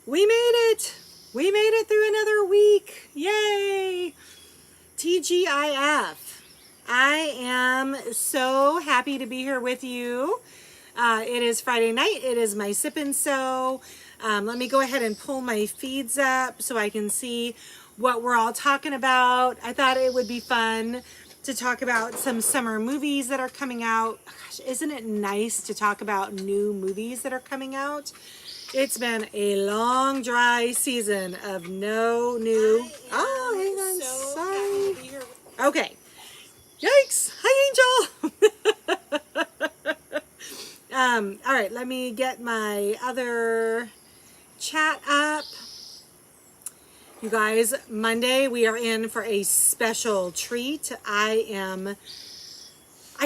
We made it. We made it through another week. Yay. TGIF. I am so happy to be here with you. It is Friday night. It is my sip and sew. Let me go ahead and pull my feeds up so I can see what we're all talking about. I thought it would be fun to talk about some summer movies that are coming out. Gosh, isn't it nice to talk about new movies that are coming out? It's been a long, dry season of no new. Oh, hang on. Sorry. Okay. Yikes. Hi, Angel. All right. Let me get my other chat up. You guys, Monday we are in for a special treat. I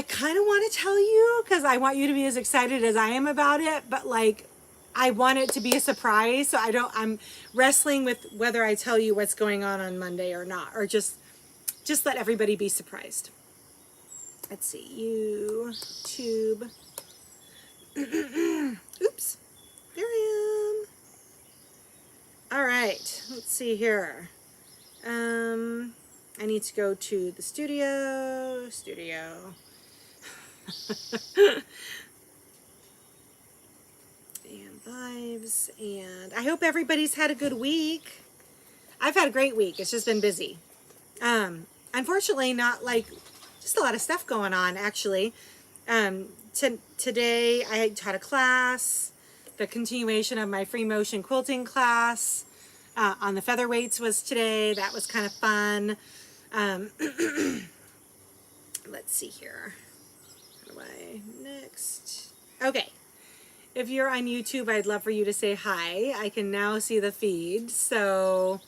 kind of want to tell you because I want you to be as excited as I am about it, but like, I want it to be a surprise, so I'm wrestling with whether I tell you what's going on Monday or not, or just let everybody be surprised. Let's see, YouTube. Oops, there I am. All right, let's see here. I need to go to the studio. And lives, and I hope everybody's had a good week. I've had a great week. It's just been busy. Unfortunately, not like, just a lot of stuff going on, actually. Today I taught a class, the continuation of my free motion quilting class on the featherweights was today. That was kind of fun. Let's see here. How do I next? Okay. If you're on YouTube, I'd love for you to say hi. I can now see the feed. So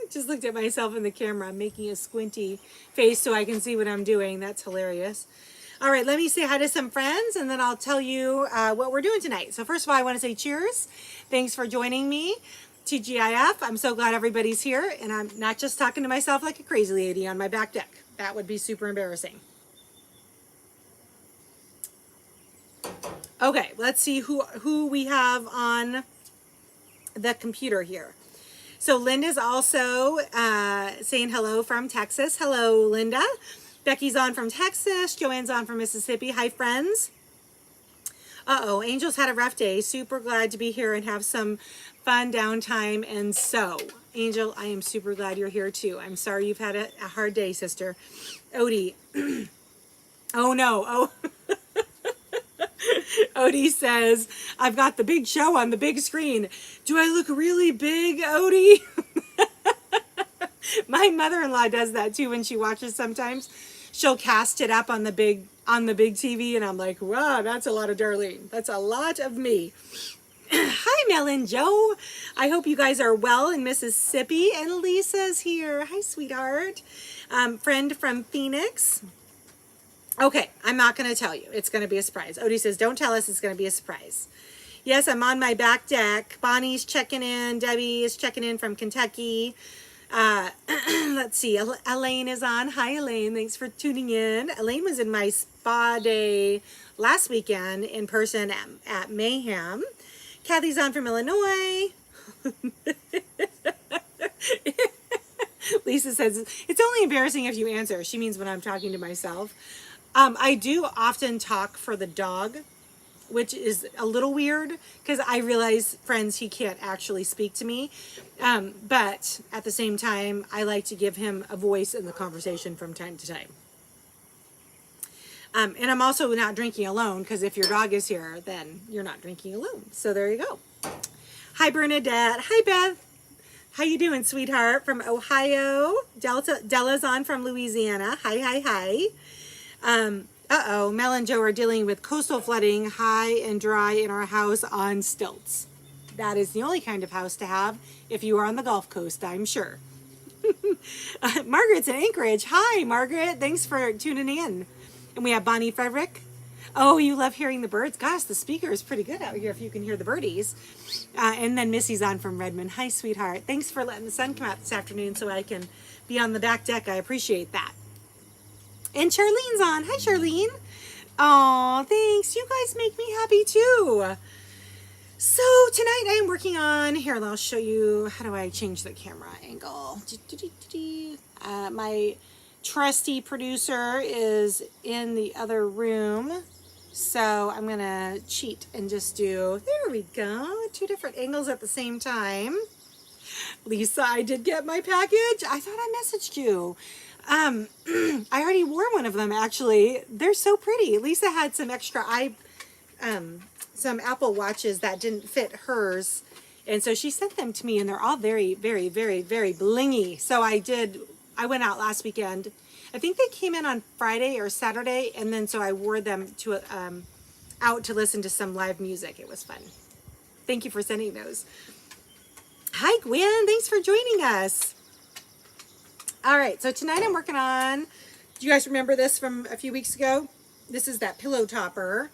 just looked at myself in the camera. I'm making a squinty face so I can see what I'm doing. That's hilarious. All right, let me say hi to some friends, and then I'll tell you what we're doing tonight. So first of all, I want to say cheers. Thanks for joining me. TGIF, I'm so glad everybody's here, and I'm not just talking to myself like a crazy lady on my back deck. That would be super embarrassing. Okay, let's see who we have on the computer here. So Linda's also saying hello from Texas. Hello, Linda. Becky's on from Texas. Joanne's on from Mississippi. Hi, friends. Uh-oh, Angel's had a rough day. Super glad to be here and have some fun downtime and sew. Angel, I am super glad you're here too. I'm sorry you've had a hard day, sister. Odie. Oh, no. Oh. Odie says, I've got the big show on the big screen. Do I look really big, Odie? My mother-in-law does that too when she watches sometimes. She'll cast it up on the big TV, and I'm like, wow, that's a lot of Darlene. That's a lot of me. Hi, Mel and Joe. I hope you guys are well in Mississippi. And Lisa's here. Hi, sweetheart. Friend from Phoenix. Okay, I'm not going to tell you. It's going to be a surprise. Odie says, don't tell us. It's going to be a surprise. Yes, I'm on my back deck. Bonnie's checking in. Debbie is checking in from Kentucky. Let's see. Elaine is on. Hi, Elaine. Thanks for tuning in. Elaine was in my spa day last weekend in person at Mayhem. Kathy's on from Illinois. Lisa says, it's only embarrassing if you answer. She means when I'm talking to myself. I do often talk for the dog, which is a little weird because I realize, friends, he can't actually speak to me. But at the same time, I like to give him a voice in the conversation from time to time. And I'm also not drinking alone because if your dog is here, then you're not drinking alone. So there you go. Hi, Bernadette. Hi, Beth. How you doing, sweetheart? From Ohio. Della's on from Louisiana. Hi, hi, hi. Uh-oh, Mel and Joe are dealing with coastal flooding, high and dry in our house on stilts. That is the only kind of house to have if you are on the Gulf Coast, I'm sure. Margaret's in Anchorage. Hi, Margaret. Thanks for tuning in. And we have Bonnie Frederick. Oh, you love hearing the birds. Gosh, the speaker is pretty good out here if you can hear the birdies. And then Missy's on from Redmond. Hi, sweetheart. Thanks for letting the sun come out this afternoon so I can be on the back deck. I appreciate that. And Charlene's on. Hi, Charlene. Oh, thanks. You guys make me happy too. So tonight I am working on, here, I'll show you, how do I change the camera angle? My trusty producer is in the other room. So I'm going to cheat and just do, there we go, 2 different angles at the same time. Lisa, I did get my package. I thought I messaged you. I already wore one of them, actually. They're so pretty. Lisa had some extra some Apple Watches that didn't fit hers. And so she sent them to me, and they're all very, very, very, very blingy. So I went out last weekend. I think they came in on Friday or Saturday, and then so I wore them to out to listen to some live music. It was fun. Thank you for sending those. Hi, Gwen. Thanks for joining us. All right, so tonight I'm working on, do you guys remember this from a few weeks ago? This is that pillow topper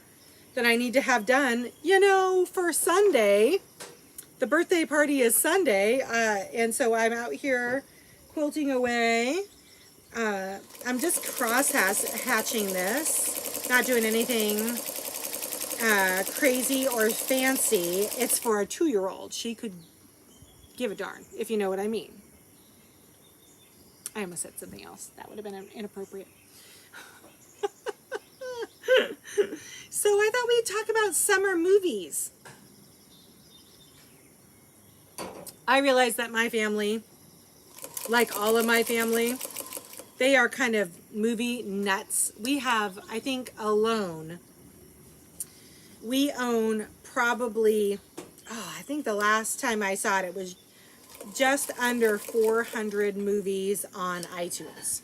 that I need to have done, you know, for Sunday. The birthday party is Sunday, and so I'm out here quilting away. I'm just cross-hatching this, not doing anything crazy or fancy. It's for a 2-year-old. She could give a darn, if you know what I mean. I almost said something else. That would have been inappropriate. So I thought we'd talk about summer movies. I realize that my family, like all of my family, they are kind of movie nuts. We have, I think alone, we own probably, I think the last time I saw it, it was just under 400 movies on iTunes.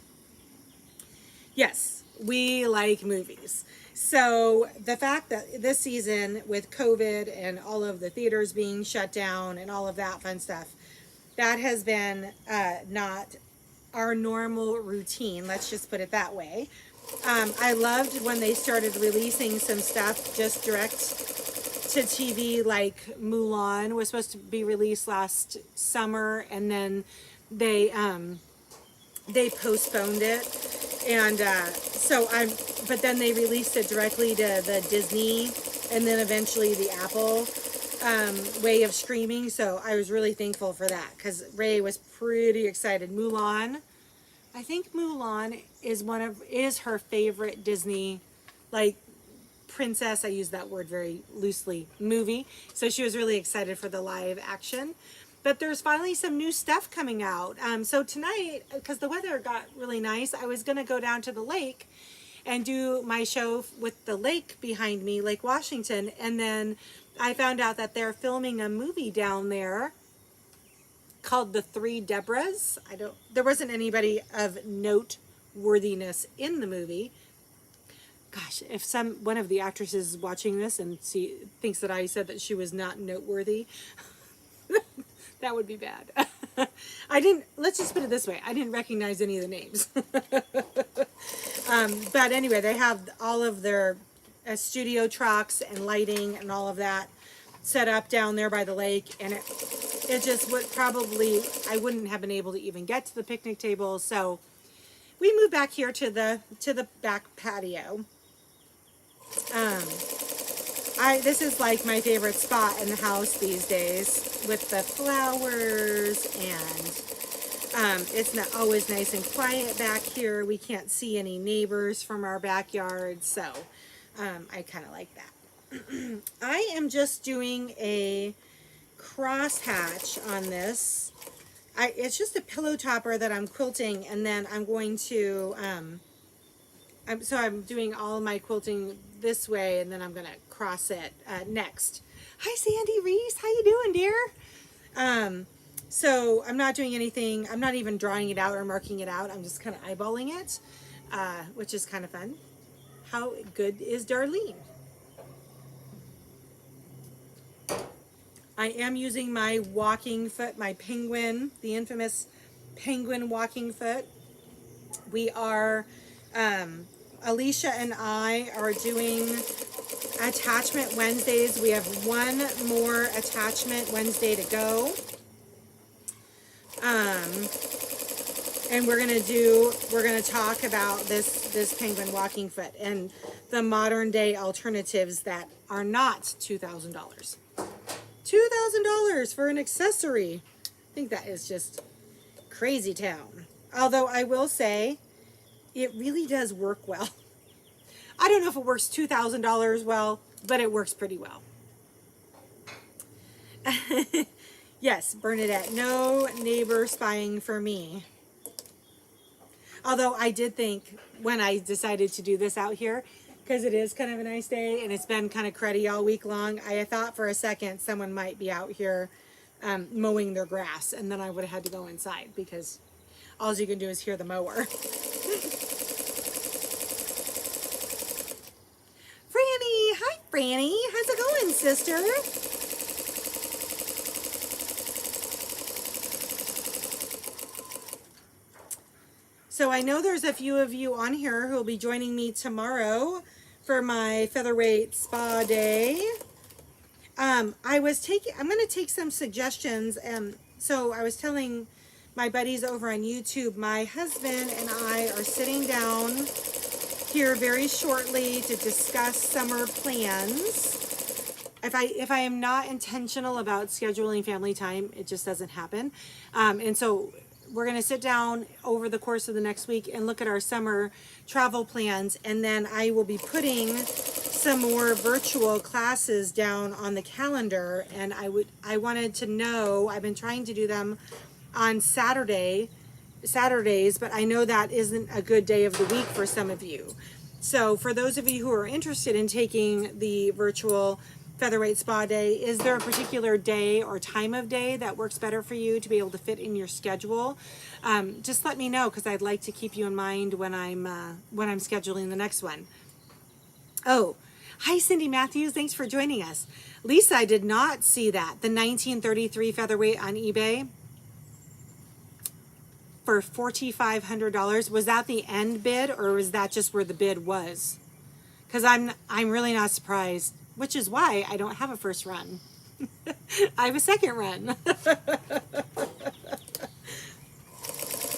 Yes, we like movies. So the fact that this season with COVID and all of the theaters being shut down and all of that fun stuff, that has been not our normal routine. Let's just put it that way. I loved when they started releasing some stuff just direct to TV, like Mulan was supposed to be released last summer, and then they postponed it, and but then they released it directly to the Disney, and then eventually the Apple way of streaming. So I was really thankful for that, because Ray was pretty excited. Mulan, I think Mulan is her favorite Disney, like, princess, I use that word very loosely, movie. So she was really excited for the live action. But there's finally some new stuff coming out. So tonight, because the weather got really nice, I was going to go down to the lake and do my show with the lake behind me, Lake Washington. And then I found out that they're filming a movie down there called The Three Deborahs. There wasn't anybody of noteworthiness in the movie. Gosh, if one of the actresses is watching this and thinks that I said that she was not noteworthy, that would be bad. Let's just put it this way, I didn't recognize any of the names. But anyway, they have all of their studio trucks and lighting and all of that set up down there by the lake, and it just would probably, I wouldn't have been able to even get to the picnic table, so we moved back here to the back patio. This is like my favorite spot in the house these days, with the flowers, and it's not always nice and quiet back here. We can't see any neighbors from our backyard, so I kind of like that. I am just doing a crosshatch on this. It's just a pillow topper that I'm quilting, and then I'm going to, so I'm doing all of my quilting this way, and then I'm going to cross it next. Hi, Sandy Reese. How you doing, dear? So I'm not doing anything. I'm not even drawing it out or marking it out. I'm just kind of eyeballing it, which is kind of fun. How good is Darlene? I am using my walking foot, my penguin, the infamous penguin walking foot. We are, Alicia and I are doing Attachment Wednesdays. We have one more Attachment Wednesday to go. And we're gonna talk about this penguin walking foot and the modern day alternatives that are not $2,000. $2,000 $2,000 for an accessory. I think that is just crazy town. Although I will say, it really does work well. I don't know if it works $2,000 well, but it works pretty well. Yes, Bernadette, no neighbor spying for me. Although I did think when I decided to do this out here, because it is kind of a nice day and it's been kind of cruddy all week long, I thought for a second someone might be out here mowing their grass, and then I would have had to go inside because all you can do is hear the mower. Franny, hi Franny, how's it going, sister? So I know there's a few of you on here who will be joining me tomorrow for my featherweight spa day. I'm going to take some suggestions. So I was telling my buddies over on YouTube, my husband and I are sitting down here very shortly to discuss summer plans. If I am not intentional about scheduling family time, it just doesn't happen. And so we're going to sit down over the course of the next week and look at our summer travel plans, and then I will be putting some more virtual classes down on the calendar. And I wanted to know, I've been trying to do them on Saturdays, but I know that isn't a good day of the week for some of you. So for those of you who are interested in taking the virtual featherweight spa day, is there a particular day or time of day that works better for you to be able to fit in your schedule? Just let me know, because I'd like to keep you in mind when I'm scheduling the next one. Oh, hi Cindy Matthews, thanks for joining us. Lisa, I did not see that. The 1933 featherweight on eBay for $4,500. Was that the end bid, or was that just where the bid was? Because I'm really not surprised. Which is why I don't have a first run. I have a second run.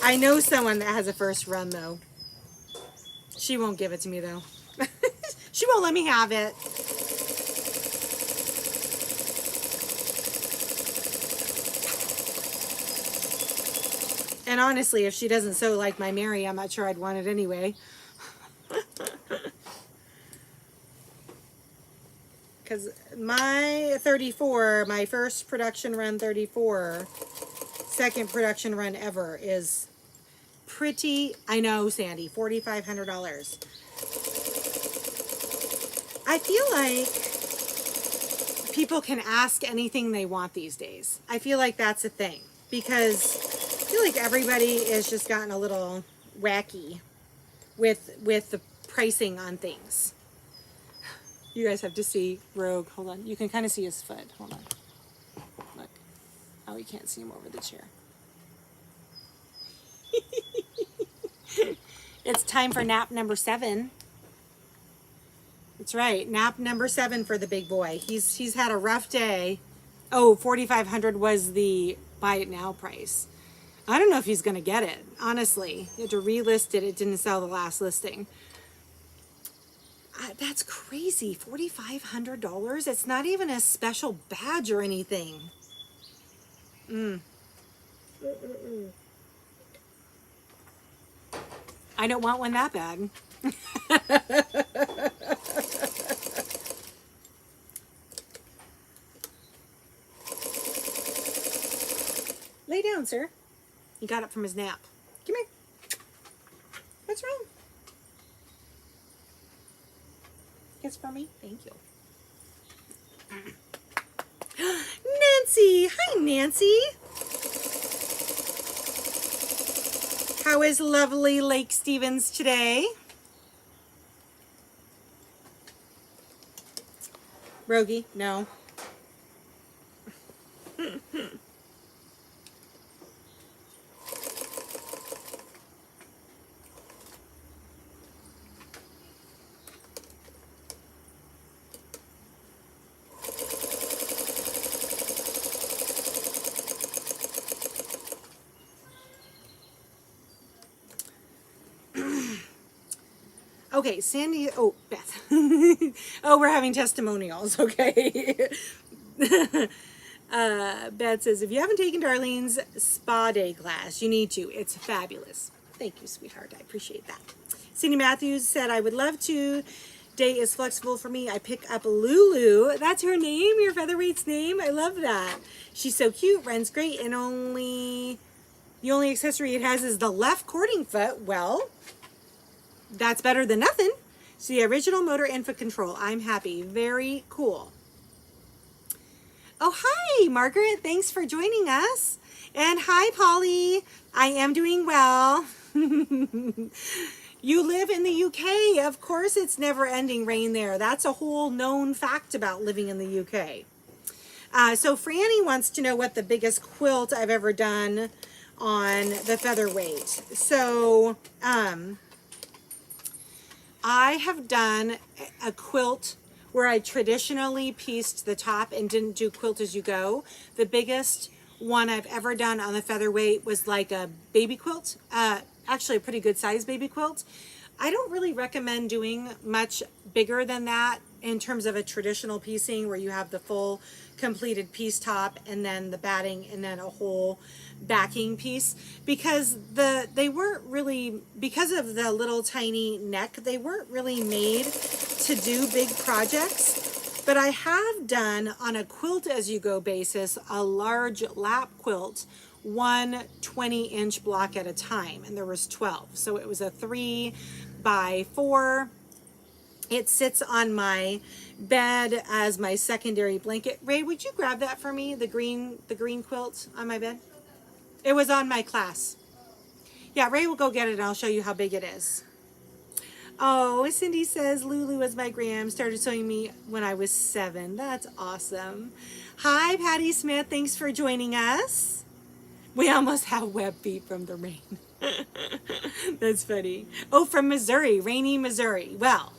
I know someone that has a first run, though. She won't give it to me, though. She won't let me have it. And honestly, if she doesn't sew like my Mary, I'm not sure I'd want it anyway. Because my 34, my first production run 34, second production run ever, is pretty, I know, Sandy, $4,500. I feel like people can ask anything they want these days. I feel like that's a thing, because I feel like everybody has just gotten a little wacky with the pricing on things. You guys have to see Rogue. Hold on. You can kind of see his foot. Hold on. Look. Oh, you can't see him over the chair. It's time for nap number 7. That's right. Nap number 7 for the big boy. He's had a rough day. Oh, $4,500 was the buy it now price. I don't know if he's going to get it. Honestly, you had to relist it. It didn't sell the last listing. That's crazy. $4,500. It's not even a special badge or anything. I don't want one that bad. Lay down, sir. He got up from his nap. Come here. What's wrong? Kiss for me? Thank you. Nancy! Hi, Nancy! How is lovely Lake Stevens today? Rogie? No. Okay, Sandy, oh, Beth. Oh, we're having testimonials, okay. Beth says, if you haven't taken Darlene's spa day class, you need to. It's fabulous. Thank you, sweetheart. I appreciate that. Cindy Matthews said, I would love to. Day is flexible for me. I pick up Lulu. That's her name, your featherweight's name. I love that. She's so cute. Runs great. And the only accessory it has is the left cording foot. Well, that's better than nothing. It's the original motor and foot control. I'm happy. Very cool. Oh, hi, Margaret. Thanks for joining us. And hi, Polly. I am doing well. You live in the UK. Of course it's never-ending rain there. That's a whole known fact about living in the UK. So Franny wants to know what the biggest quilt I've ever done on the featherweight. So I have done a quilt where I traditionally pieced the top and didn't do quilt as you go. The biggest one I've ever done on the featherweight was like a baby quilt, actually a pretty good size baby quilt. I don't really recommend doing much bigger than that in terms of a traditional piecing where you have the full completed piece top and then the batting and then a whole backing piece, because they weren't really, because of the little tiny neck, they weren't really made to do big projects. But I have done on a quilt as you go basis a large lap quilt, one 20-inch block at a time, and there was 12, so it was a 3x4. It sits on my bed as my secondary blanket. Ray, would you grab that for me? The green quilt on my bed. It was on my class. Yeah, Ray will go get it and I'll show you how big it is. Oh, Cindy says Lulu was my gram. Started sewing me when I was 7. That's awesome. Hi, Patty Smith. Thanks for joining us. We almost have web feet from the rain. That's funny. Oh, from Missouri, rainy Missouri. Well,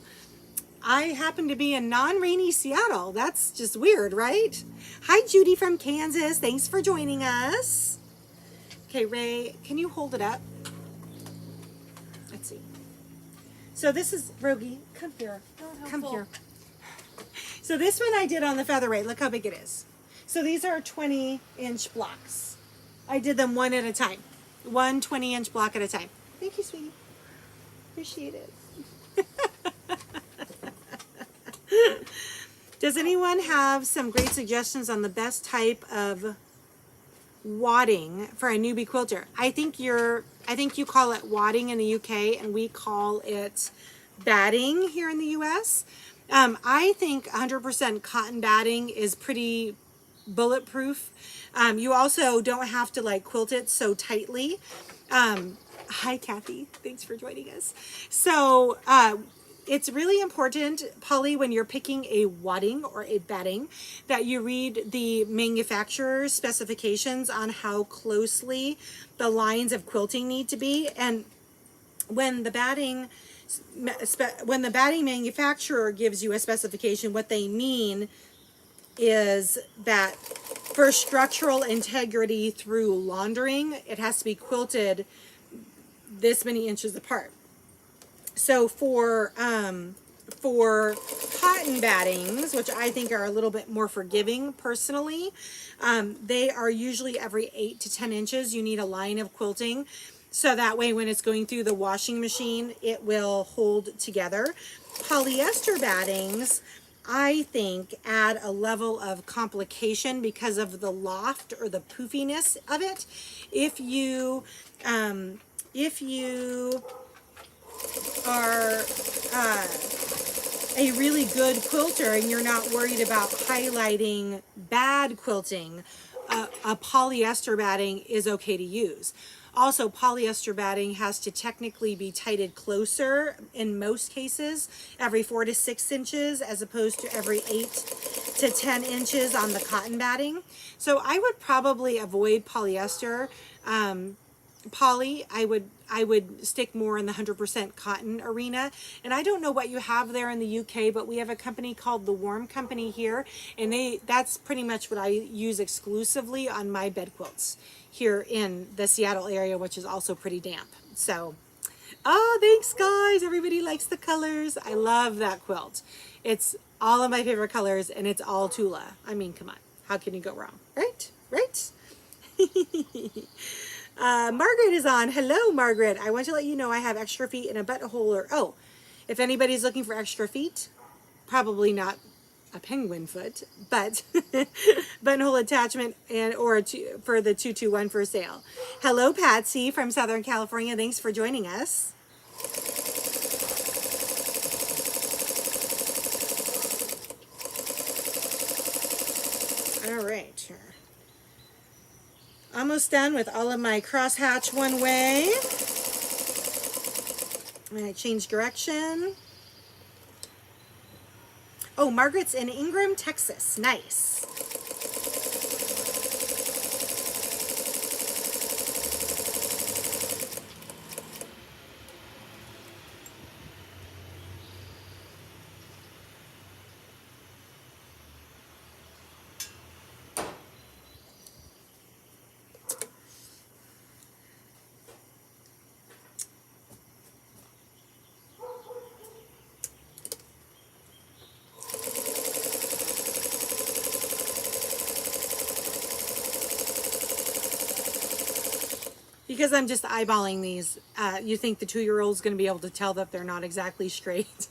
I happen to be in non-rainy Seattle. That's just weird, right? Hi, Judy from Kansas. Thanks for joining us. Okay, Ray, can you hold it up? Let's see. So this is, Rogie, come here. Come here. So this one I did on the featherweight. Look how big it is. So these are 20-inch blocks. I did them one at a time. One 20-inch block at a time. Thank you, sweetie. Appreciate it. Does anyone have some great suggestions on the best type of wadding for a newbie quilter? I think you call it wadding in the UK and we call it batting here in the US. I think 100% cotton batting is pretty bulletproof. You also don't have to like quilt it so tightly. Hi, Kathy. Thanks for joining us. So it's really important, Polly, when you're picking a wadding or a batting, that you read the manufacturer's specifications on how closely the lines of quilting need to be. And when the batting manufacturer gives you a specification, what they mean is that for structural integrity through laundering, it has to be quilted this many inches apart. So for cotton battings, which I think are a little bit more forgiving personally, they are usually every 8 to 10 inches. You need a line of quilting. So that way when it's going through the washing machine, it will hold together. Polyester battings, I think, add a level of complication because of the loft or the poofiness of it. If you are a really good quilter and you're not worried about highlighting bad quilting, a polyester batting is okay to use. Also, polyester batting has to technically be tighted closer in most cases, every 4 to 6 inches, as opposed to every 8 to 10 inches on the cotton batting. So I would probably avoid polyester. Poly, I would stick more in the 100% cotton arena. And I don't know what you have there in the UK, but we have a company called The Warm Company here, and that's pretty much what I use exclusively on my bed quilts here in the Seattle area, which is also pretty damp. So, oh, thanks guys. Everybody likes the colors. I love that quilt. It's all of my favorite colors and it's all Tula. I mean, come on. How can you go wrong, right? right? Margaret is on. Hello, Margaret. I want to let you know I have extra feet and a butthole. Oh, if anybody's looking for extra feet, probably not a penguin foot, but buttonhole attachment and for the 221 for sale. Hello, Patsy from Southern California. Thanks for joining us. All right. Almost done with all of my crosshatch one way. I'm going to change direction. Oh, Margaret's in Ingram, Texas. Nice. Because I'm just eyeballing these, you think the 2-year-old's going to be able to tell that they're not exactly straight.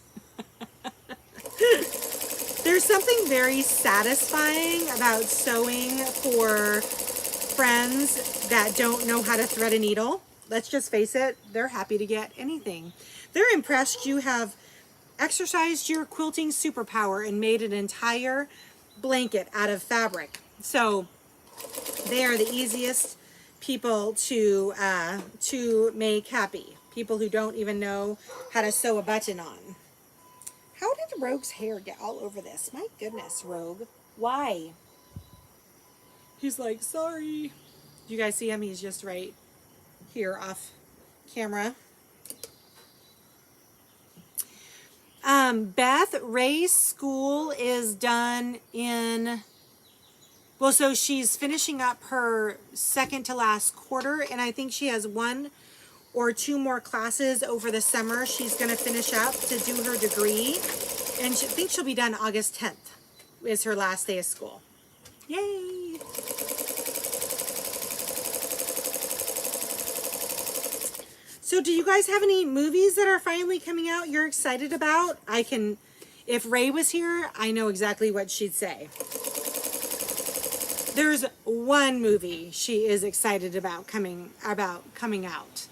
There's something very satisfying about sewing for friends that don't know how to thread a needle. Let's just face it, they're happy to get anything. They're impressed you have exercised your quilting superpower and made an entire blanket out of fabric. So they are the easiest people to make happy. People who don't even know how to sew a button on. How did Rogue's hair get all over this? My goodness, Rogue. Why? He's like, sorry. You guys see him? He's just right here off camera. Beth, Ray's school is done in... Well, so she's finishing up her second to last quarter, and I think she has 1 or 2 more classes over the summer she's going to finish up to do her degree. And I think she'll be done August 10th is her last day of school. Yay! So do you guys have any movies that are finally coming out you're excited about? If Ray was here, I know exactly what she'd say. There's one movie she is excited about coming out.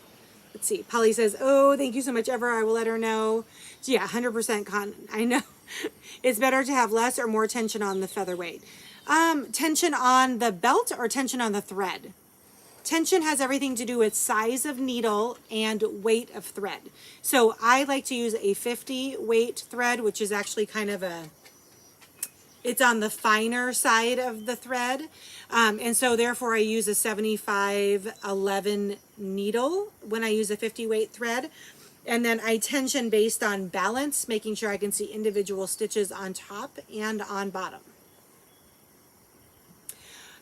Let's see. Polly says, oh, thank you so much, Ever. I will let her know. Yeah, 100% I know. It's better to have less or more tension on the featherweight. Tension on the belt or tension on the thread? Tension has everything to do with size of needle and weight of thread. So I like to use a 50 weight thread, which is actually kind of it's on the finer side of the thread. And so therefore I use a 75/11 needle when I use a 50 weight thread. And then I tension based on balance, making sure I can see individual stitches on top and on bottom.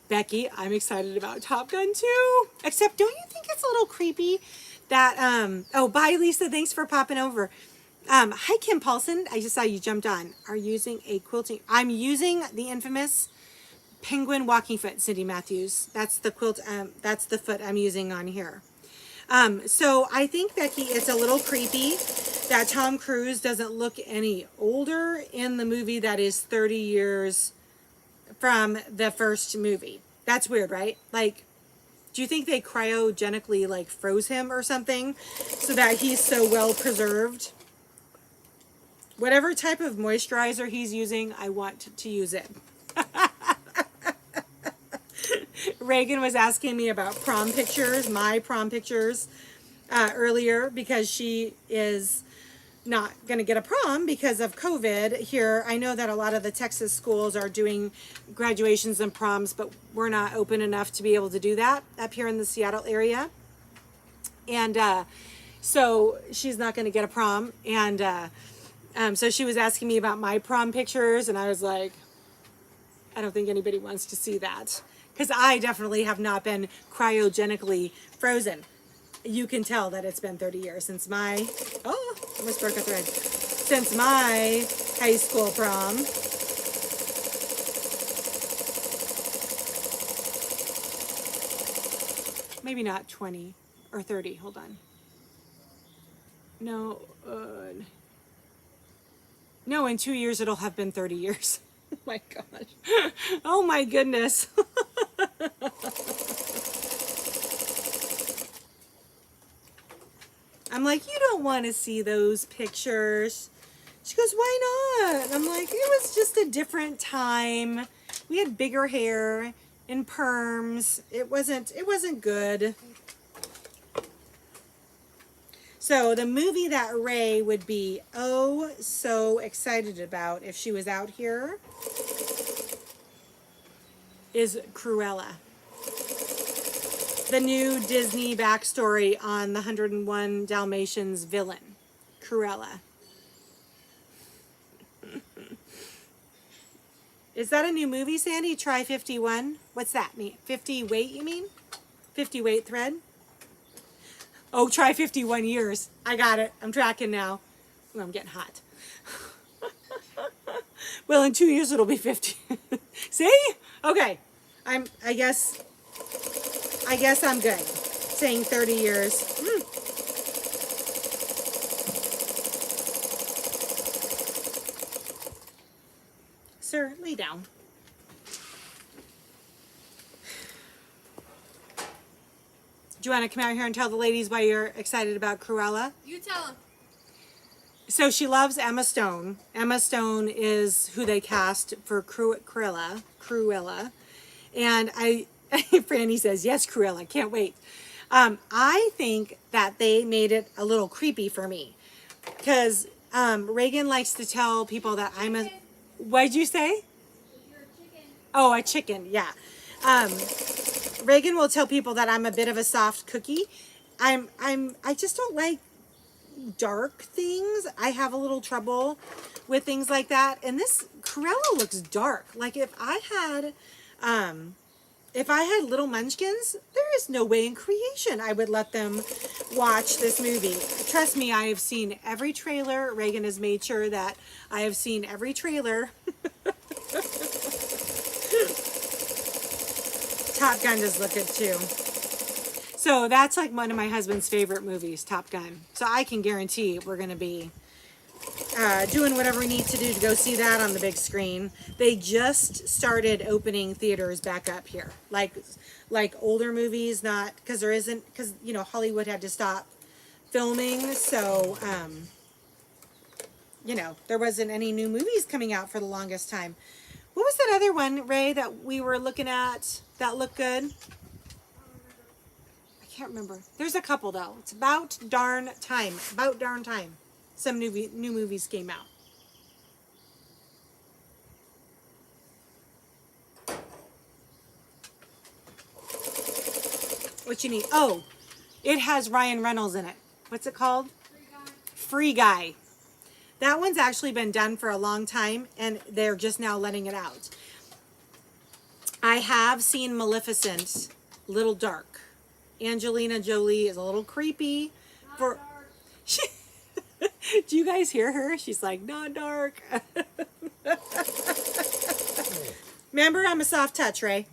Becky, I'm excited about Top Gun too. Except, don't you think it's a little creepy that, oh, bye Lisa, thanks for popping over. Hi, Kim Paulson. I just saw you jumped on. Are using a quilting. I'm using the infamous penguin walking foot, Cindy Matthews. That's the quilt. That's the foot I'm using on here. So I think, Becky, it's a little creepy that Tom Cruise doesn't look any older in the movie that is 30 years from the first movie. That's weird, right? Like, do you think they cryogenically like froze him or something so that he's so well preserved? Whatever type of moisturizer he's using, I want to use it. Reagan was asking me about prom pictures, my prom pictures, earlier, because she is not going to get a prom because of COVID here. I know that a lot of the Texas schools are doing graduations and proms, but we're not open enough to be able to do that up here in the Seattle area. And so she's not going to get a prom. And so she was asking me about my prom pictures, and I was like, I don't think anybody wants to see that, because I definitely have not been cryogenically frozen. You can tell that it's been 30 years since my, oh, almost broke a thread, since my high school prom. maybe not 20 or 30. Hold on. No, no, in 2 years it'll have been 30 years. Oh my gosh. Oh my goodness. I'm like, you don't want to see those pictures. She goes, why not? I'm like, it was just a different time. We had bigger hair and perms. It wasn't good. So the movie that Ray would be oh so excited about if she was out here is Cruella. The new Disney backstory on the 101 Dalmatians villain, Cruella. Is that a new movie, Sandy? Try 51. What's that mean? 50 weight, you mean? 50 weight thread? Oh, try 51 years. I got it. I'm tracking now. Oh, I'm getting hot. Well, in 2 years it'll be 50. See? Okay. I guess I'm good. Saying 30 years. Sir, lay down. Do you want to come out here and tell the ladies why you're excited about Cruella? You tell them. So she loves Emma Stone. Emma Stone is who they cast for Cruella. And Franny says, yes, Cruella, can't wait. I think that they made it a little creepy for me. Because Reagan likes to tell people that I'm a... What'd you say? You're a chicken. Oh, a chicken, yeah. Reagan will tell people that I'm a bit of a soft cookie. I just don't like dark things. I have a little trouble with things like that. And this Cruella looks dark. Like if I had little munchkins, there is no way in creation I would let them watch this movie. Trust me, I have seen every trailer. Reagan has made sure that I have seen every trailer. Top Gun does look good too. So that's like one of my husband's favorite movies, Top Gun. So I can guarantee we're going to be doing whatever we need to do to go see that on the big screen. They just started opening theaters back up here. Like older movies, not because Hollywood had to stop filming. So, there wasn't any new movies coming out for the longest time. What was that other one, Ray, that we were looking at that looked good? I can't remember. There's a couple, though. It's about darn time. About darn time. Some new movies came out. What you need? Oh, it has Ryan Reynolds in it. What's it called? Free Guy. That one's actually been done for a long time, and they're just now letting it out. I have seen Maleficent, little dark. Angelina Jolie is a little creepy. Do you guys hear her? She's like, not dark. Remember, I'm a soft touch, Ray.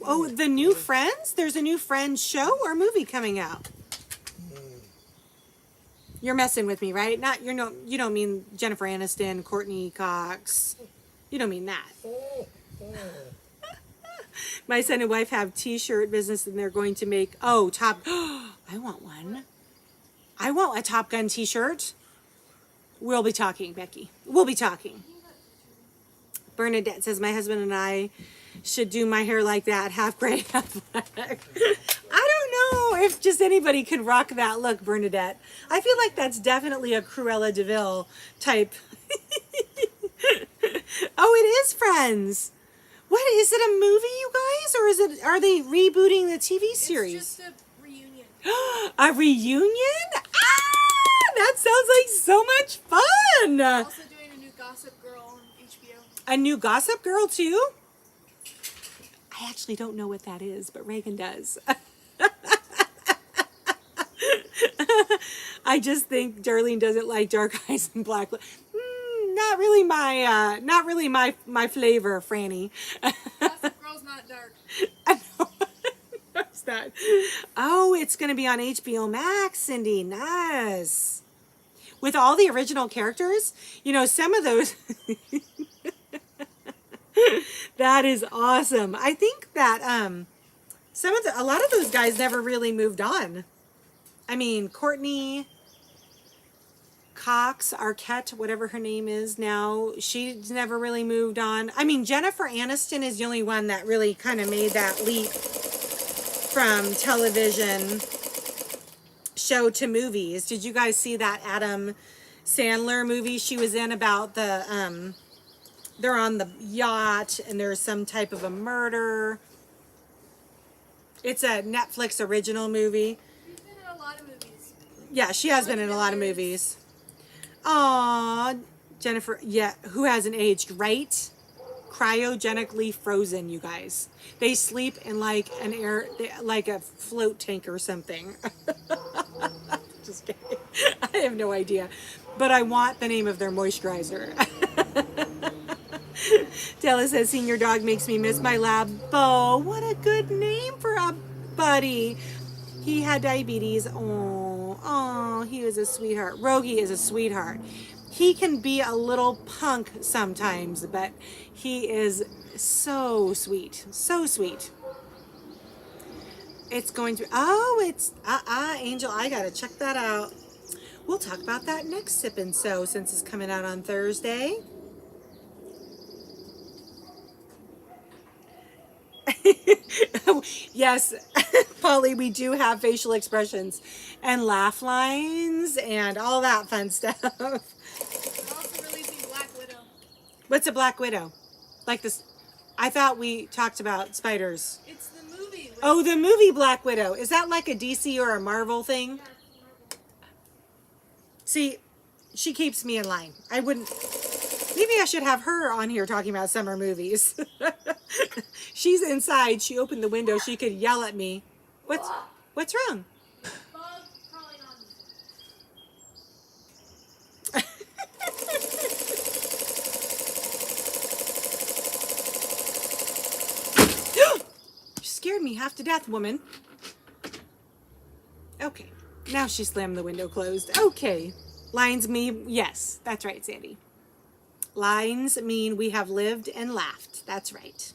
Oh, the new Friends? There's a new Friends show or movie coming out. You're messing with me, right? You don't mean Jennifer Aniston, Courtney Cox. You don't mean that. My son and wife have t-shirt business and they're going to make I want one. I want a Top Gun t-shirt. We'll be talking, Becky. We'll be talking. Bernadette says my husband and I should do my hair like that, half gray, half black. I don't know if just anybody could rock that look, Bernadette. I feel like that's definitely a Cruella de Vil type. Oh, it is Friends. What is it, a movie, you guys, or are they rebooting the TV series? It's just a reunion. A reunion? Ah, that sounds like so much fun. Also doing a new Gossip Girl on HBO. A new Gossip Girl too? I actually don't know what that is, but Reagan does. I just think Darlene doesn't like dark eyes and black. not really my flavor, Franny. Gossip Girl's not dark. What's that? Oh, it's going to be on HBO Max, Cindy. Nice. With all the original characters, you know, some of those. That is awesome. I think that a lot of those guys never really moved on. I mean, Courtney Cox, Arquette, whatever her name is now, she's never really moved on. I mean, Jennifer Aniston is the only one that really kind of made that leap from television show to movies. Did you guys see that Adam Sandler movie she was in about the they're on the yacht and there's some type of a murder? It's a Netflix original movie. She's been in a lot of movies. Yeah, she has been in a lot of movies. Aw, Jennifer, yeah, who hasn't aged, right? Cryogenically frozen, you guys. They sleep in like like a float tank or something. Just kidding. I have no idea. But I want the name of their moisturizer. Della says, seeing your dog makes me miss my lab. Bo, what a good name for a buddy. He had diabetes. Oh, he was a sweetheart. Rogie is a sweetheart. He can be a little punk sometimes, but he is so sweet. So sweet. It's going to, it's, Angel, I gotta check that out. We'll talk about that next Sip and Sew since it's coming out on Thursday. Yes, Polly, we do have facial expressions and laugh lines and all that fun stuff. They're also releasing Black Widow. What's a Black Widow? Like this? I thought we talked about spiders. It's the movie. Oh, the movie Black Widow. Is that like a DC or a Marvel thing? Yeah, Marvel. See, she keeps me in line. I wouldn't. Maybe I should have her on here talking about summer movies. She's inside. She opened the window. She could yell at me. What's wrong? Bug crawling on me. She scared me half to death, woman. Okay. Now she slammed the window closed. Okay. Lines mean, yes, that's right, Sandy. Lines mean we have lived and laughed. That's right.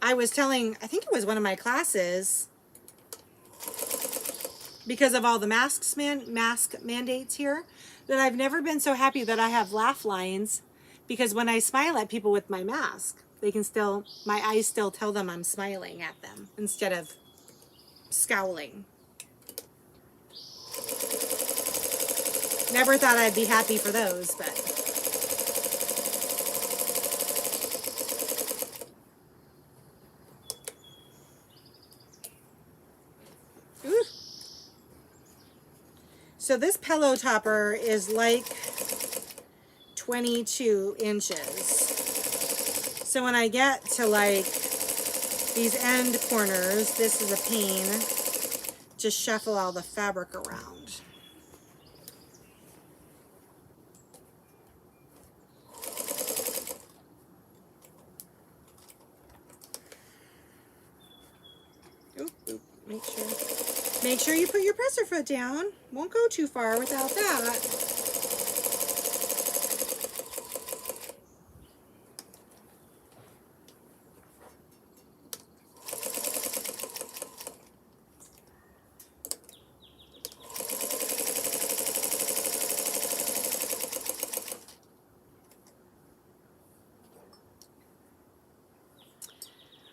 I was telling, I think it was one of my classes, because of all the mask mandates here, that I've never been so happy that I have laugh lines, because when I smile at people with my mask, they can still, my eyes still tell them I'm smiling at them instead of scowling. Never thought I'd be happy for those, but. Ooh. So this pillow topper is like 22 inches. So when I get to like these end corners, this is a pain to shuffle all the fabric around. Make sure you put your presser foot down. Won't go too far without that.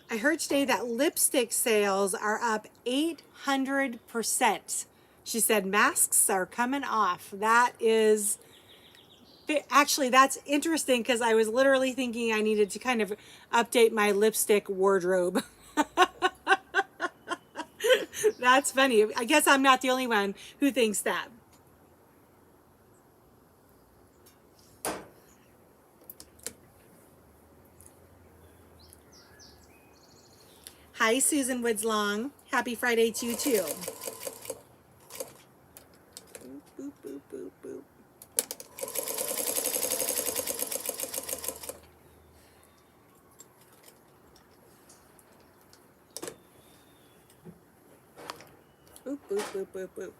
I heard today that lipstick sales are up 800%. She said masks are coming off. That is, actually, that's interesting because I was literally thinking I needed to kind of update my lipstick wardrobe. That's funny. I guess I'm not the only one who thinks that. Hi, Susan Woods Long. Happy Friday to you, too. Boop, boop, boop, boop, boop.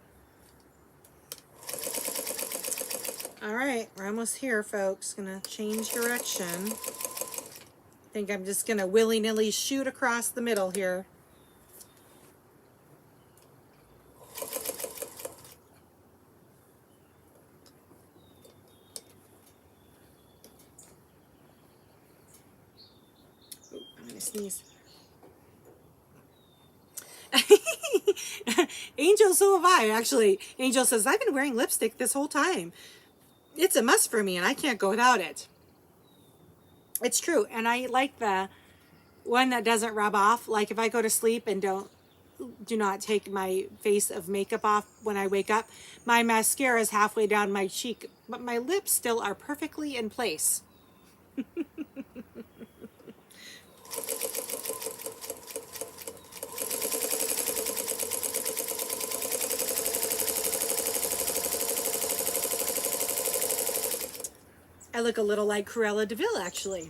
All right, we're almost here, folks. Gonna change direction. I think I'm just gonna willy-nilly shoot across the middle here. Oh, I'm gonna sneeze. Angel, so have I, actually. Angel says, I've been wearing lipstick this whole time. It's a must for me, and I can't go without it. It's true, and I like the one that doesn't rub off. Like if I go to sleep and do not take my face of makeup off when I wake up, my mascara is halfway down my cheek, but my lips still are perfectly in place. I look a little like Cruella de Vil, actually.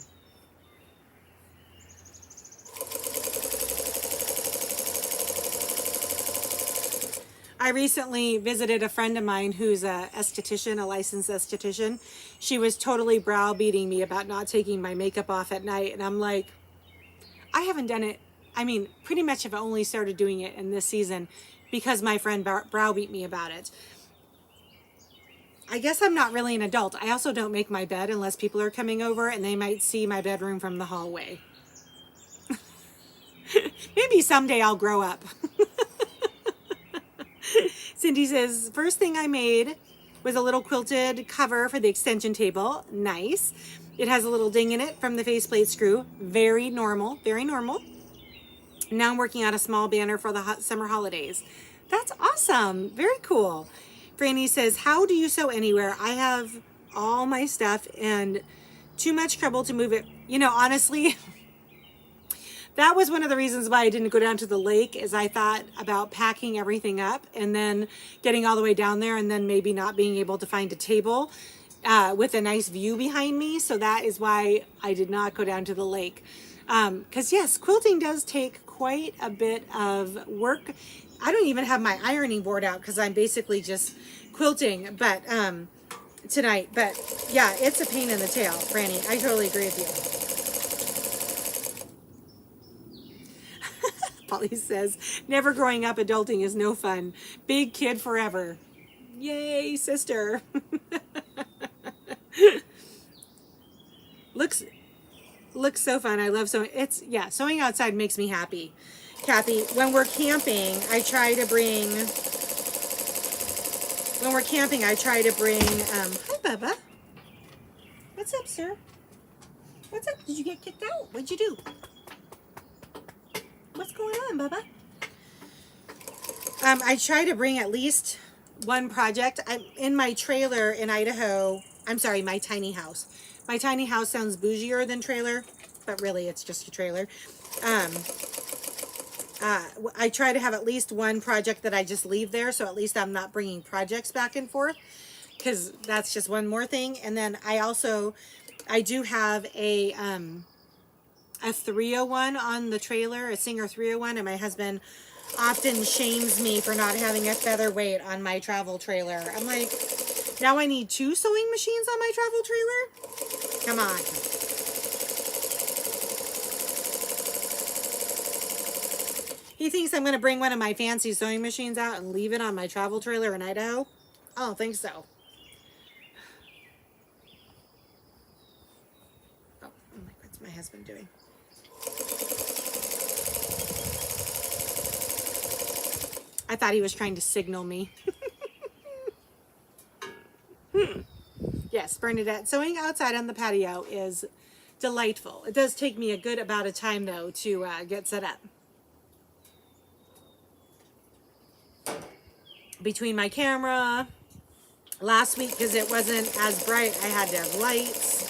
I recently visited a friend of mine who's a esthetician, a licensed esthetician. She was totally browbeating me about not taking my makeup off at night. And I'm like, I haven't done it. I mean, pretty much have only started doing it in this season because my friend browbeat me about it. I guess I'm not really an adult. I also don't make my bed unless people are coming over and they might see my bedroom from the hallway. Maybe someday I'll grow up. Cindy says, first thing I made was a little quilted cover for the extension table. Nice. It has a little ding in it from the faceplate screw. Very normal, very normal. Now I'm working on a small banner for the summer holidays. That's awesome. Very cool. Franny says, how do you sew anywhere? I have all my stuff and too much trouble to move it. You know, honestly, that was one of the reasons why I didn't go down to the lake, is I thought about packing everything up and then getting all the way down there and then maybe not being able to find a table with a nice view behind me. So that is why I did not go down to the lake. Because yes, quilting does take quite a bit of work. I don't even have my ironing board out because I'm basically just quilting tonight. But yeah, it's a pain in the tail, Franny. I totally agree with you. Polly says, never growing up, adulting is no fun. Big kid forever. Yay, sister. Looks so fun. I love sewing. Sewing outside makes me happy. Kathy, when we're camping, I try to bring, hi Bubba. What's up, sir? What's up? Did you get kicked out? What'd you do? What's going on, Bubba? I try to bring at least one project. I'm in my trailer in Idaho. I'm sorry, my tiny house. My tiny house sounds bougier than trailer, but really it's just a trailer. I try to have at least one project that I just leave there, so at least I'm not bringing projects back and forth, because that's just one more thing. And then I do have a 301 on the trailer, a Singer 301, and my husband often shames me for not having a featherweight on my travel trailer. I'm like, now I need 2 sewing machines on my travel trailer? Come on. He thinks I'm going to bring one of my fancy sewing machines out and leave it on my travel trailer in Idaho. I don't think so. Oh, I'm like, what's my husband doing? I thought he was trying to signal me. Yes, Bernadette, sewing outside on the patio is delightful. It does take me a good amount of time, though, to get set up. Between my camera, last week, because it wasn't as bright, I had to have lights.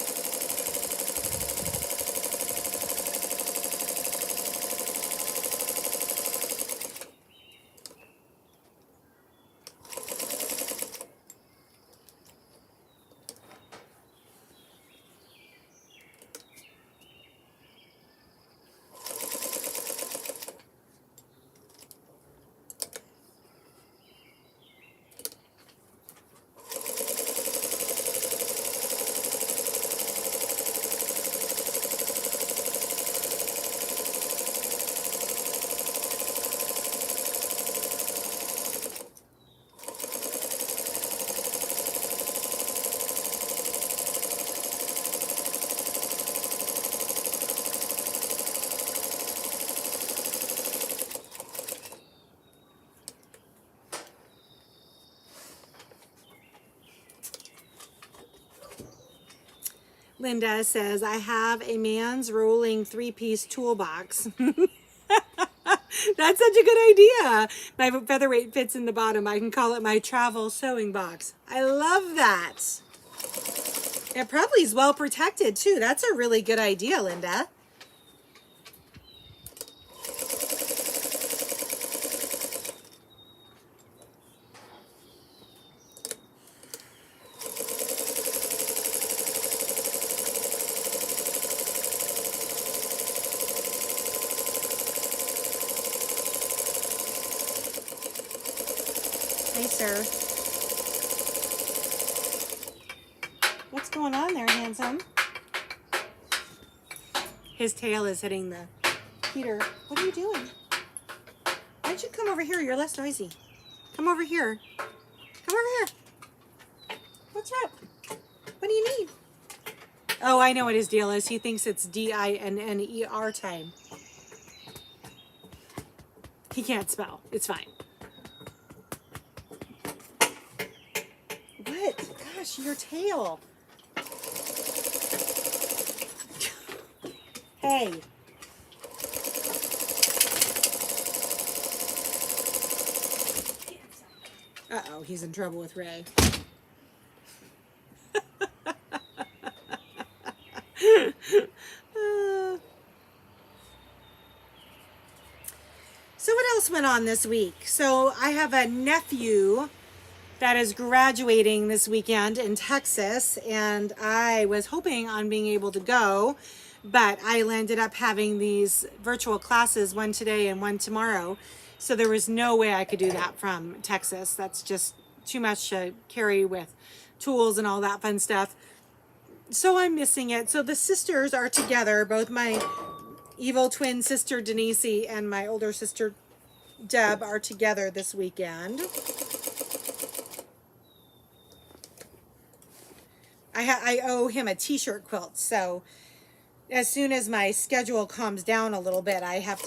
Linda says, I have a man's rolling 3-piece toolbox. That's such a good idea. My featherweight fits in the bottom. I can call it my travel sewing box. I love that. It probably is well protected too. That's a really good idea, Linda. Hey, sir. What's going on there, handsome? His tail is hitting the heater. What are you doing? Why don't you come over here? You're less noisy. Come over here. Come over here. What's up? What do you need? Oh, I know what his deal is. He thinks it's DINNER time. He can't spell. It's fine. What? Gosh, your tail. Hey. Uh-oh, he's in trouble with Ray. So what else went on this week? So I have a nephew that is graduating this weekend in Texas, and I was hoping on being able to go, but I ended up having these virtual classes, one today and one tomorrow. So there was no way I could do that from Texas. That's just too much to carry with tools and all that fun stuff. So I'm missing it. So the sisters are together, both my evil twin sister Denise and my older sister Deb are together this weekend. I owe him a t-shirt quilt, so as soon as my schedule calms down a little bit, I have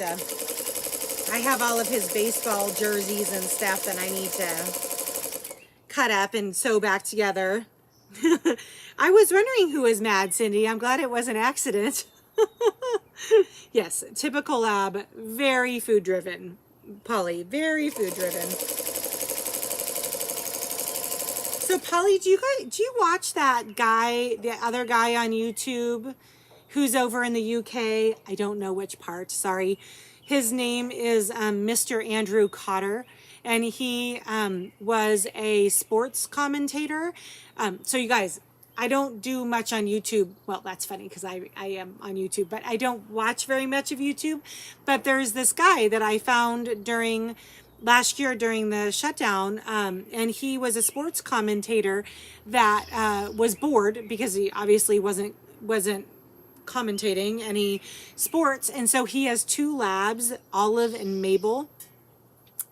all of his baseball jerseys and stuff that I need to cut up and sew back together. I was wondering who was mad, Cindy. I'm glad it was an accident. Yes, typical lab, very food driven. Polly, very food driven. So Polly, do you watch that guy, the other guy on YouTube who's over in the UK? I don't know which part, sorry. His name is Mr. Andrew Cotter, and he was a sports commentator. So you guys, I don't do much on YouTube. Well, that's funny because I am on YouTube, but I don't watch very much of YouTube. But there's this guy that I found last year during the shutdown, and he was a sports commentator that was bored because he obviously wasn't commentating any sports, and so he has 2 labs, Olive and Mabel.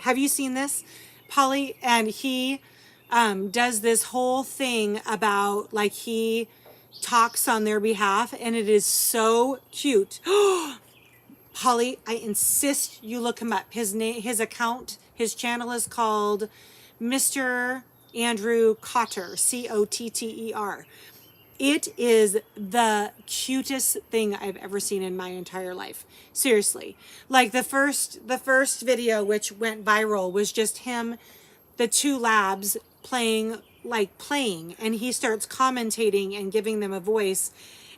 Have you seen this, Polly? And he does this whole thing about, like, he talks on their behalf, and it is so cute. Polly, I insist you look him up. His account, his channel is called Mr. Andrew Cotter, Cotter. It is the cutest thing I've ever seen in my entire life. Seriously. Like the first video, which went viral, was just him, the 2 labs playing, and he starts commentating and giving them a voice.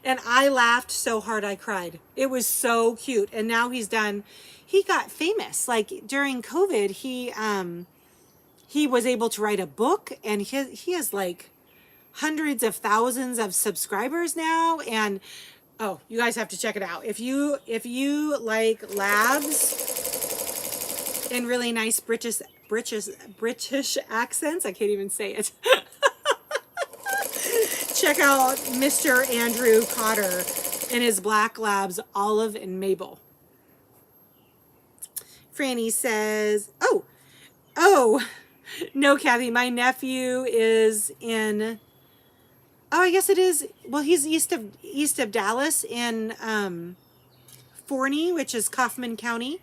And I laughed so hard I cried. It was so cute. And now he got famous. Like during COVID, he was able to write a book, and he has like hundreds of thousands of subscribers now. And oh, you guys have to check it out. If you like labs in really nice British accents, I can't even say it. Check out Mr. Andrew Cotter and his black labs, Olive and Mabel. Franny says, oh, no, Kathy, my nephew is in, I guess it is, well, he's east of Dallas in Forney, which is Kaufman County.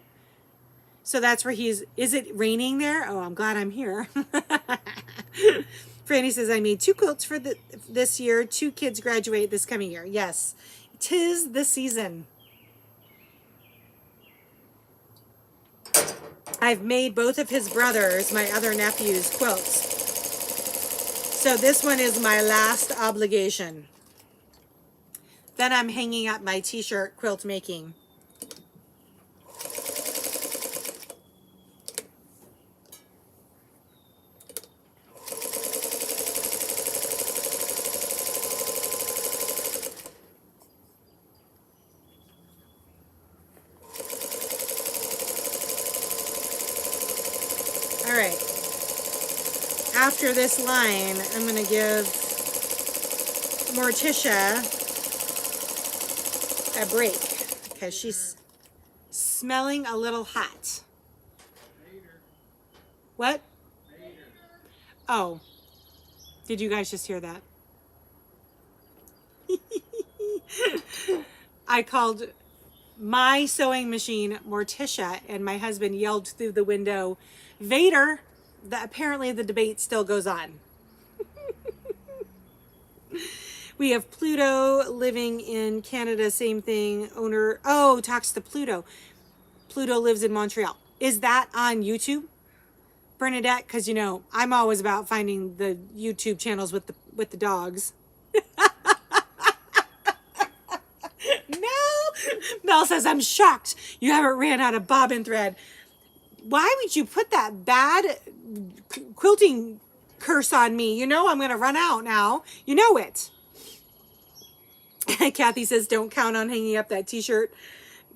So that's where is it raining there? Oh, I'm glad I'm here. Franny says, I made 2 quilts for this year. 2 kids graduate this coming year. Yes, 'tis the season. I've made both of his brothers, my other nephews, quilts. So this one is my last obligation. Then I'm hanging up my t-shirt quilt making. All right. After this line, I'm going to give Morticia a break because she's smelling a little hot. What? Oh, did you guys just hear that? I called my sewing machine Morticia, and my husband yelled through the window, Vader. Apparently the debate still goes on. We have Pluto living in Canada, same thing. Owner, oh, talks to Pluto. Pluto lives in Montreal. Is that on YouTube, Bernadette? Because, you know, I'm always about finding the YouTube channels with the dogs. Mel says, I'm shocked you haven't ran out of bobbin thread. Why would you put that bad quilting curse on me? You know I'm going to run out now. You know it. Kathy says, don't count on hanging up that t-shirt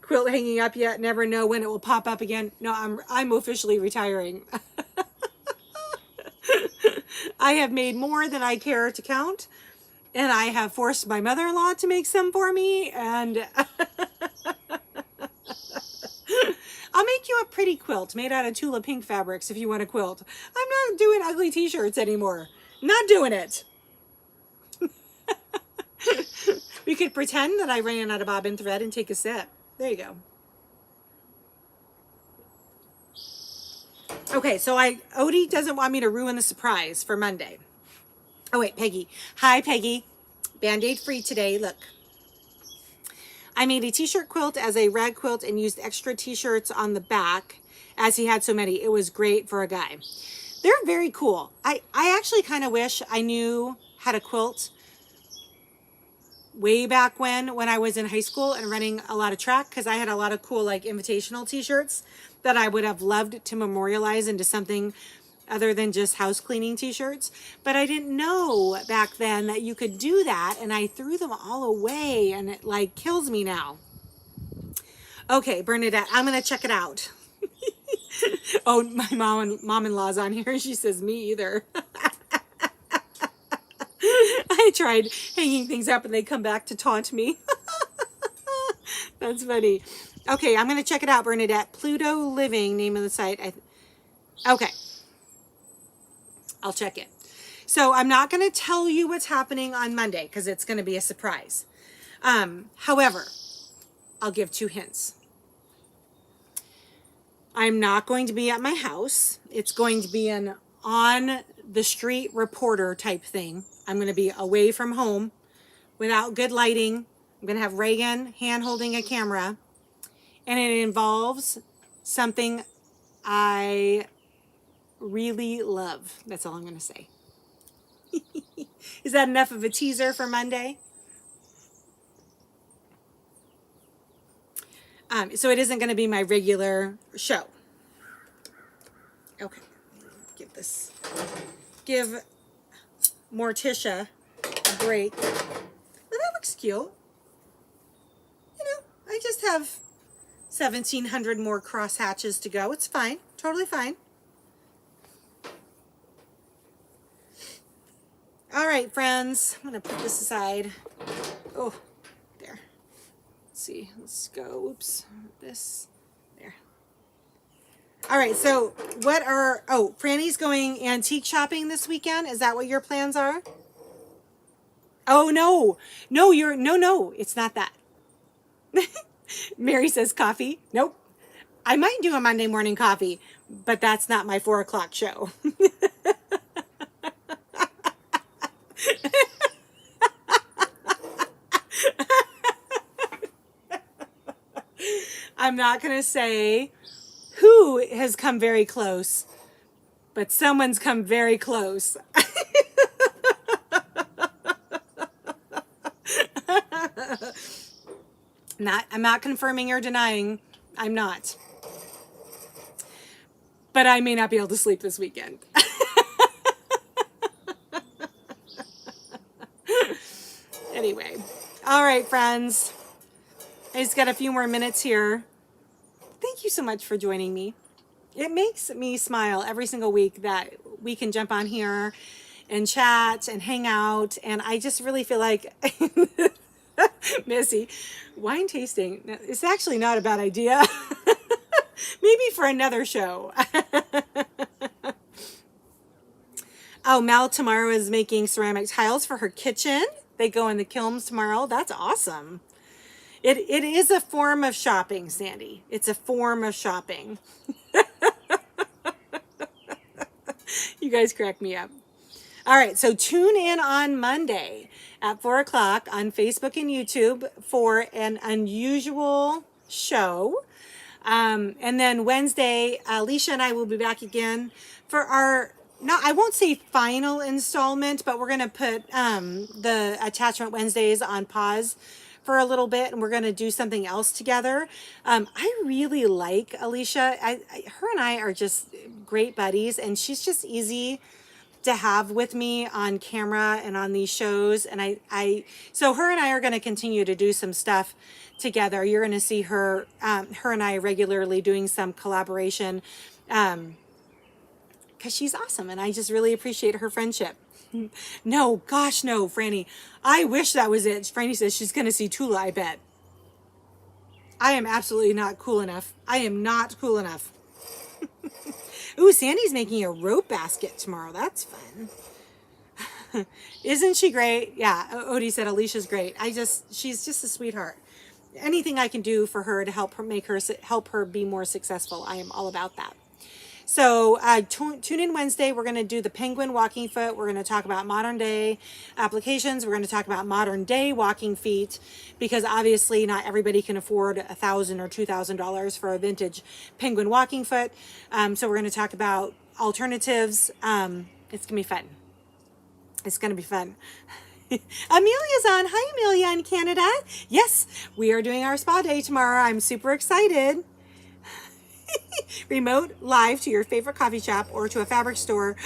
quilt hanging up yet. Never know when it will pop up again. No, I'm officially retiring. I have made more than I care to count. And I have forced my mother-in-law to make some for me. And I'll make you a pretty quilt made out of Tula Pink fabrics if you want a quilt. I'm not doing ugly t-shirts anymore. Not doing it. We could pretend that I ran out of bobbin thread and take a sip. There you go. Okay, so Odie doesn't want me to ruin the surprise for Monday. Oh wait, Peggy. Hi, Peggy. Band-Aid free today. Look. I made a t-shirt quilt as a rag quilt and used extra t-shirts on the back as he had so many. It was great for a guy. They're very cool. I actually kind of wish I knew how to quilt way back when I was in high school and running a lot of track, because I had a lot of cool like invitational t-shirts that I would have loved to memorialize into something other than just house cleaning t-shirts. But I didn't know back then that you could do that, and I threw them all away, and it like kills me now. Okay, Bernadette, I'm gonna check it out. Oh, my mom-in-law's on here. She says, me either. I tried hanging things up and they come back to taunt me. That's funny. Okay, I'm gonna check it out, Bernadette. Pluto Living, name of the site. Okay. I'll check it. So I'm not going to tell you what's happening on Monday because it's going to be a surprise. However, I'll give 2 hints. I'm not going to be at my house. It's going to be an on the street reporter type thing. I'm going to be away from home without good lighting. I'm going to have Reagan hand holding a camera, and it involves something I really love. That's all I'm going to say. Is that enough of a teaser for Monday? So it isn't going to be my regular show. Okay. Give Morticia a break. Well, that looks cute. You know, I just have 1,700 more cross hatches to go. It's fine. Totally fine. All right, friends, I'm going to put this aside. Oh, there. Let's see. Let's go. Oops. This. There. All right, so Franny's going antique shopping this weekend. Is that what your plans are? Oh, no. No, it's not that. Mary says coffee. Nope. I might do a Monday morning coffee, but that's not my 4 o'clock show. I'm not going to say who has come very close, but someone's come very close. I'm not confirming or denying. I'm not. But I may not be able to sleep this weekend. Anyway. All right, friends. I just got a few more minutes here. Thank you so much for joining me. It makes me smile every single week that we can jump on here and chat and hang out. And I just really feel like, Missy, wine tasting is actually not a bad idea. Maybe for another show. Oh, Mel tomorrow is making ceramic tiles for her kitchen. They go in the kilns tomorrow. That's awesome. It is a form of shopping, Sandy. It's a form of shopping. You guys crack me up. All right, so tune in on Monday at 4 o'clock on Facebook and YouTube for an unusual show. And then Wednesday, Alicia and I will be back again for our, no, I won't say final installment, but we're going to put the Attachment Wednesdays on pause for a little bit, and we're going to do something else together. I really like Alicia. Her and I are just great buddies, and she's just easy to have with me on camera and on these shows. And so her and I are going to continue to do some stuff together. You're going to see her and I regularly doing some collaboration because she's awesome, and I just really appreciate her friendship. No, gosh, no, Franny. I wish that was it. Franny says she's going to see Tula, I bet. I am absolutely not cool enough. I am not cool enough. Ooh, Sandy's making a rope basket tomorrow. That's fun. Isn't she great? Yeah, Odie said Alicia's great. She's just a sweetheart. Anything I can do for her to help her be more successful, I am all about that. So tune in Wednesday. We're going to do the penguin walking foot. We're going to talk about modern day applications. We're going to talk about modern day walking feet, because obviously not everybody can afford $1,000 or $2,000 for a vintage penguin walking foot. So we're going to talk about alternatives. It's going to be fun. It's going to be fun. Amelia's on. Hi, Amelia in Canada. Yes, we are doing our spa day tomorrow. I'm super excited. Remote live to your favorite coffee shop or to a fabric store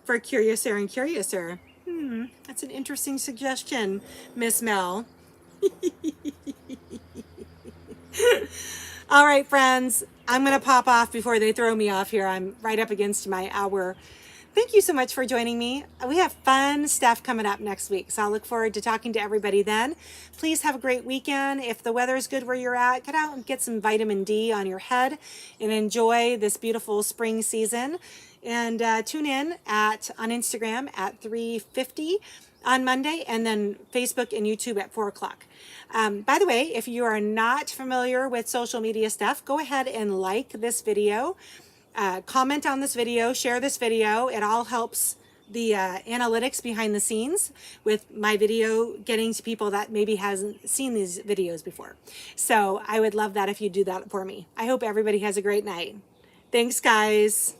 for Curiouser and Curiouser. That's an interesting suggestion, Miss Mel. All right, friends, I'm going to pop off before they throw me off here. I'm right up against my hour. Thank you so much for joining me. We have fun stuff coming up next week, so I'll look forward to talking to everybody then. Please have a great weekend. If the weather is good where you're at, get out and get some vitamin D on your head and enjoy this beautiful spring season. And tune in on Instagram at 3:50 on Monday, and then Facebook and YouTube at 4 o'clock. By the way, if you are not familiar with social media stuff, go ahead and like this video. Comment on this video, share this video. It all helps the analytics behind the scenes with my video getting to people that maybe hasn't seen these videos before. So I would love that if you do that for me. I hope everybody has a great night. Thanks, guys.